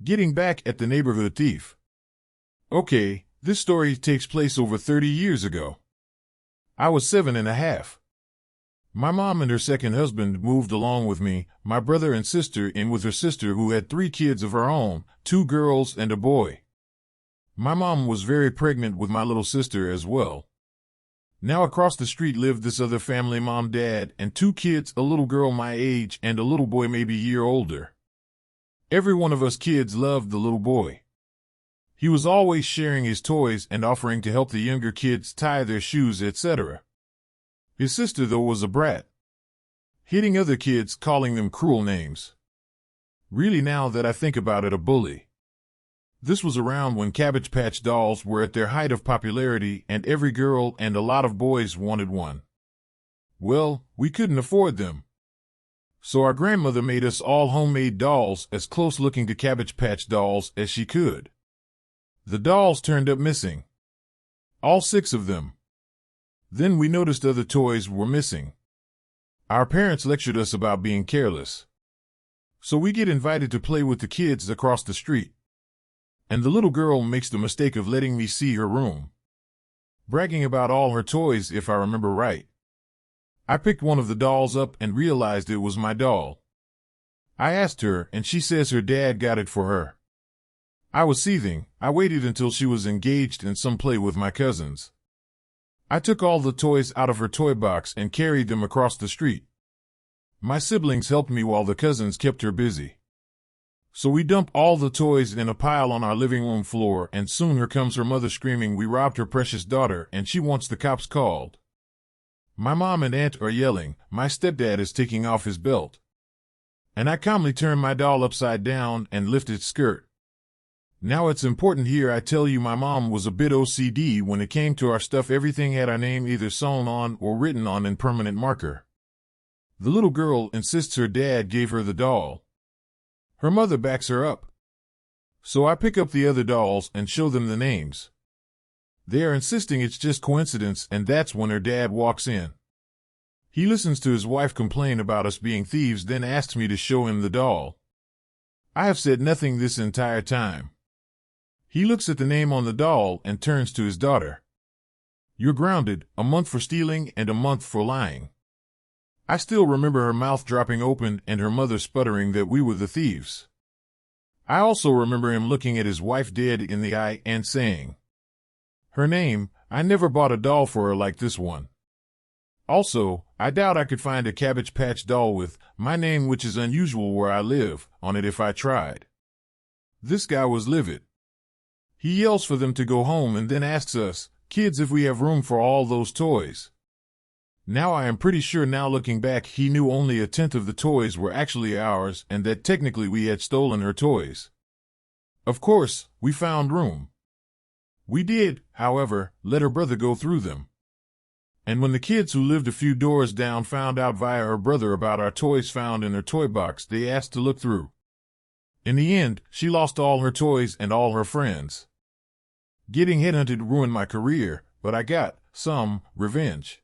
Getting back at the neighborhood thief. Okay, this story takes place over 30 years ago. I was 7 and a half. My mom and her second husband moved along with me, my brother and sister, in with her sister who had 3 kids of her own, 2 girls and a boy. My mom was very pregnant with my little sister as well. Now across the street lived this other family, mom, dad, and 2 kids, a little girl my age and a little boy maybe a year older. Every one of us kids loved the little boy. He was always sharing his toys and offering to help the younger kids tie their shoes, etc. His sister, though, was a brat, hitting other kids, calling them cruel names. Really, now that I think about it, a bully. This was around when Cabbage Patch dolls were at their height of popularity and every girl and a lot of boys wanted one. Well, we couldn't afford them. So our grandmother made us all homemade dolls as close looking to Cabbage Patch dolls as she could. The dolls turned up missing. All 6 of them. Then we noticed other toys were missing. Our parents lectured us about being careless. So we get invited to play with the kids across the street. And the little girl makes the mistake of letting me see her room, bragging about all her toys if I remember right. I picked one of the dolls up and realized it was my doll. I asked her and she says her dad got it for her. I was seething. I waited until she was engaged in some play with my cousins. I took all the toys out of her toy box and carried them across the street. My siblings helped me while the cousins kept her busy. So we dump all the toys in a pile on our living room floor, and soon here comes her mother screaming we robbed her precious daughter and she wants the cops called. My mom and aunt are yelling, my stepdad is taking off his belt. And I calmly turn my doll upside down and lift its skirt. Now it's important here I tell you my mom was a bit OCD when it came to our stuff. Everything had our name either sewn on or written on in permanent marker. The little girl insists her dad gave her the doll. Her mother backs her up. So I pick up the other dolls and show them the names. They are insisting it's just coincidence, and that's when her dad walks in. He listens to his wife complain about us being thieves, then asks me to show him the doll. I have said nothing this entire time. He looks at the name on the doll and turns to his daughter. You're grounded, a month for stealing and a month for lying. I still remember her mouth dropping open and her mother sputtering that we were the thieves. I also remember him looking at his wife dead in the eye and saying, her name, I never bought a doll for her like this one. Also, I doubt I could find a Cabbage Patch doll with my name, which is unusual where I live, on it if I tried. This guy was livid. He yells for them to go home and then asks us, kids, if we have room for all those toys. Now I am pretty sure now looking back he knew only 1/10 of the toys were actually ours and that technically we had stolen her toys. Of course, we found room. We did, however, let her brother go through them. And when the kids who lived a few doors down found out via her brother about our toys found in her toy box, they asked to look through. In the end, she lost all her toys and all her friends. Getting headhunted ruined my career, but I got some revenge.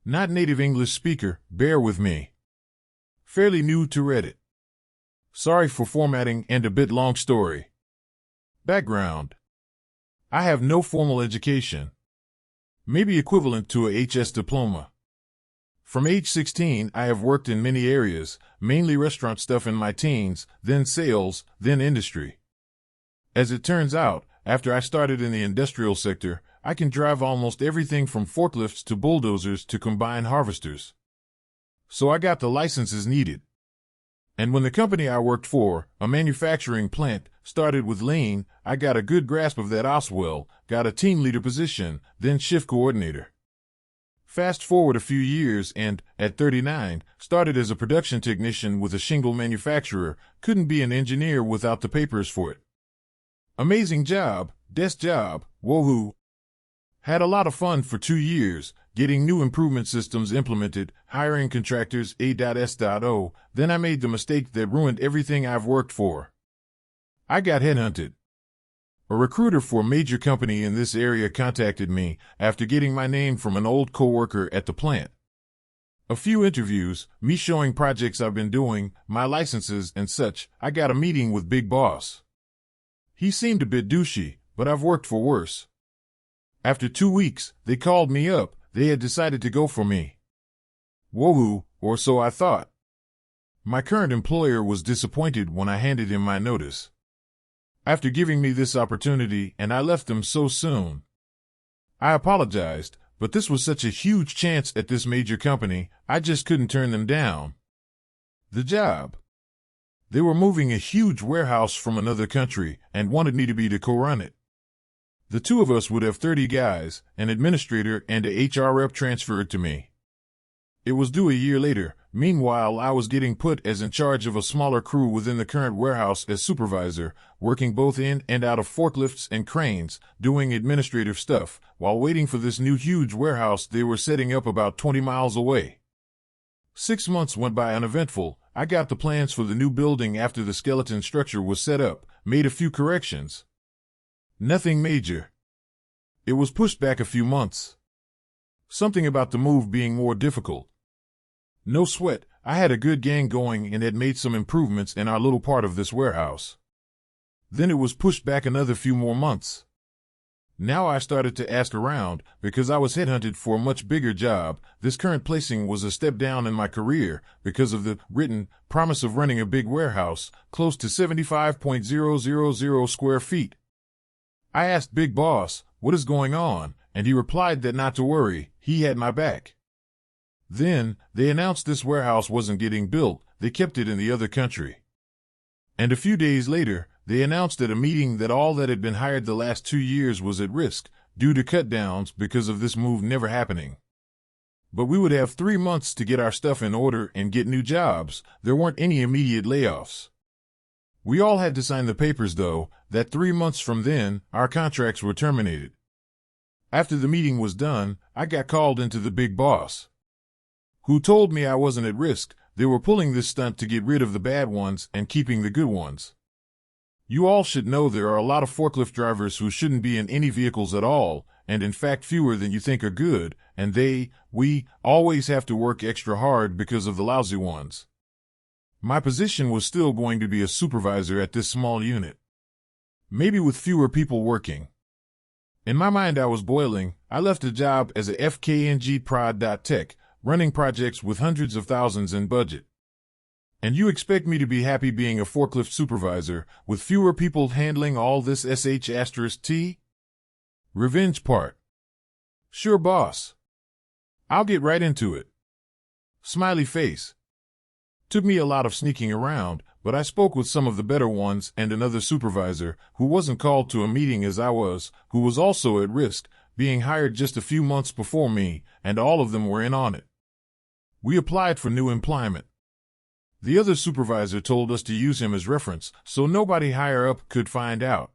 Not native English speaker, bear with me. Fairly new to Reddit. Sorry for formatting and a bit long story. Background. I have no formal education. Maybe equivalent to a HS diploma. From age 16, I have worked in many areas, mainly restaurant stuff in my teens, then sales, then industry. As it turns out, after I started in the industrial sector, I can drive almost everything from forklifts to bulldozers to combine harvesters. So I got the licenses needed. And when the company I worked for, a manufacturing plant, started with lean, I got a good grasp of that Oswell, got a team leader position, then shift coordinator. Fast forward a few years and, at 39, started as a production technician with a shingle manufacturer, couldn't be an engineer without the papers for it. Amazing job, desk job, woohoo. Had a lot of fun for 2 years, getting new improvement systems implemented, hiring contractors A.S.O. Then I made the mistake that ruined everything I've worked for. I got headhunted. A recruiter for a major company in this area contacted me after getting my name from an old coworker at the plant. A few interviews, me showing projects I've been doing, my licenses and such. I got a meeting with Big Boss. He seemed a bit douchey, but I've worked for worse. After 2 weeks, they called me up. They had decided to go for me. Woohoo, or so I thought. My current employer was disappointed when I handed him my notice. After giving me this opportunity, and I left them so soon. I apologized, but this was such a huge chance at this major company, I just couldn't turn them down. The job. They were moving a huge warehouse from another country and wanted me to be to co-run it. The two of us would have 30 guys, an administrator and a HR rep transferred to me. It was due a year later. Meanwhile, I was getting put as in charge of a smaller crew within the current warehouse as supervisor, working both in and out of forklifts and cranes, doing administrative stuff, while waiting for this new huge warehouse they were setting up about 20 miles away. 6 months went by uneventful. I got the plans for the new building after the skeleton structure was set up, made a few corrections. Nothing major. It was pushed back a few months. Something about the move being more difficult. No sweat, I had a good gang going and had made some improvements in our little part of this warehouse. Then it was pushed back another few more months. Now I started to ask around, because I was headhunted for a much bigger job. This current placing was a step down in my career because of the written promise of running a big warehouse, close to 75,000 square feet. I asked Big Boss, what is going on, and he replied that not to worry, he had my back. Then, they announced this warehouse wasn't getting built, they kept it in the other country. And a few days later, they announced at a meeting that all that had been hired the last 2 years was at risk, due to cut-downs because of this move never happening. But we would have 3 months to get our stuff in order and get new jobs. There weren't any immediate layoffs. We all had to sign the papers, though, that 3 months from then, our contracts were terminated. After the meeting was done, I got called into the Big Boss, who told me I wasn't at risk. They were pulling this stunt to get rid of the bad ones and keeping the good ones. You all should know there are a lot of forklift drivers who shouldn't be in any vehicles at all, and in fact fewer than you think are good, and we always have to work extra hard because of the lousy ones. My position was still going to be a supervisor at this small unit. Maybe with fewer people working. In my mind I was boiling. I left a job as a FKNG prod.tech, running projects with hundreds of thousands in budget. And you expect me to be happy being a forklift supervisor, with fewer people handling all this sh*t? Revenge part. Sure, boss. I'll get right into it. Smiley face. Took me a lot of sneaking around, but I spoke with some of the better ones and another supervisor, who wasn't called to a meeting as I was, who was also at risk, being hired just a few months before me, and all of them were in on it. We applied for new employment. The other supervisor told us to use him as reference, so nobody higher up could find out.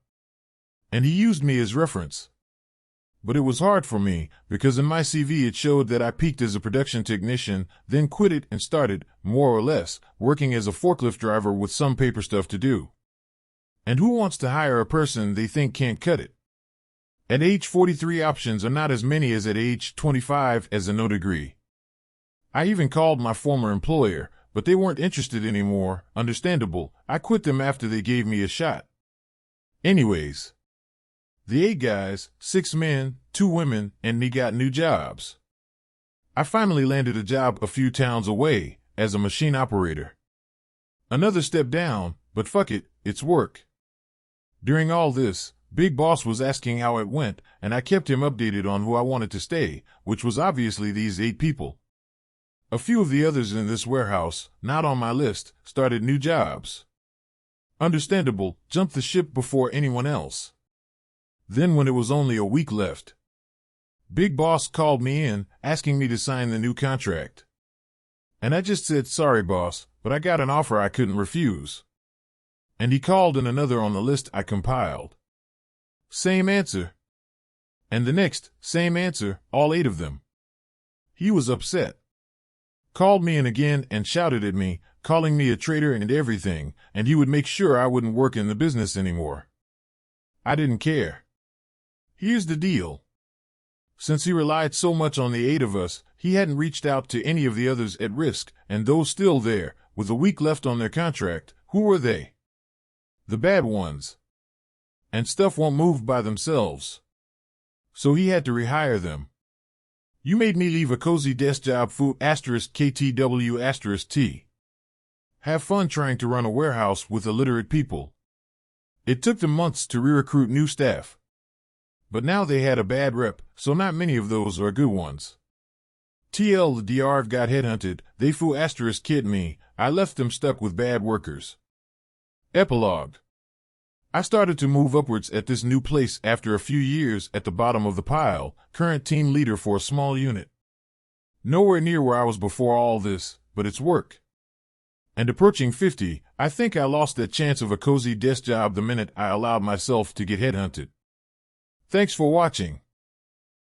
And he used me as reference. But it was hard for me, because in my CV it showed that I peaked as a production technician, then quit it and started, more or less, working as a forklift driver with some paper stuff to do. And who wants to hire a person they think can't cut it? At age 43 options are not as many as at age 25 as a no degree. I even called my former employer, but they weren't interested anymore. Understandable, I quit them after they gave me a shot. Anyways, the 8 guys, 6 men, 2 women, and me got new jobs. I finally landed a job a few towns away, as a machine operator. Another step down, but fuck it, it's work. During all this, Big Boss was asking how it went, and I kept him updated on who I wanted to stay, which was obviously these 8 people. A few of the others in this warehouse, not on my list, started new jobs. Understandable, jumped the ship before anyone else. Then when it was only a week left, Big Boss called me in, asking me to sign the new contract. And I just said, sorry boss, but I got an offer I couldn't refuse. And he called in another on the list I compiled. Same answer. And the next, same answer, all 8 of them. He was upset. Called me in again and shouted at me, calling me a traitor and everything, and he would make sure I wouldn't work in the business anymore. I didn't care. Here's the deal. Since he relied so much on the aid of us, he hadn't reached out to any of the others at risk, and those still there, with a week left on their contract, who were they? The bad ones. And stuff won't move by themselves. So he had to rehire them. You made me leave a cozy desk job foo *KTW*T. Have fun trying to run a warehouse with illiterate people. It took them months to re-recruit new staff. But now they had a bad rep, so not many of those are good ones. TL the DRV got headhunted, they foo *kid me, I left them stuck with bad workers. Epilogue. I started to move upwards at this new place after a few years at the bottom of the pile, current team leader for a small unit. Nowhere near where I was before all this, but it's work. And approaching 50, I think I lost that chance of a cozy desk job the minute I allowed myself to get headhunted. Thanks for watching.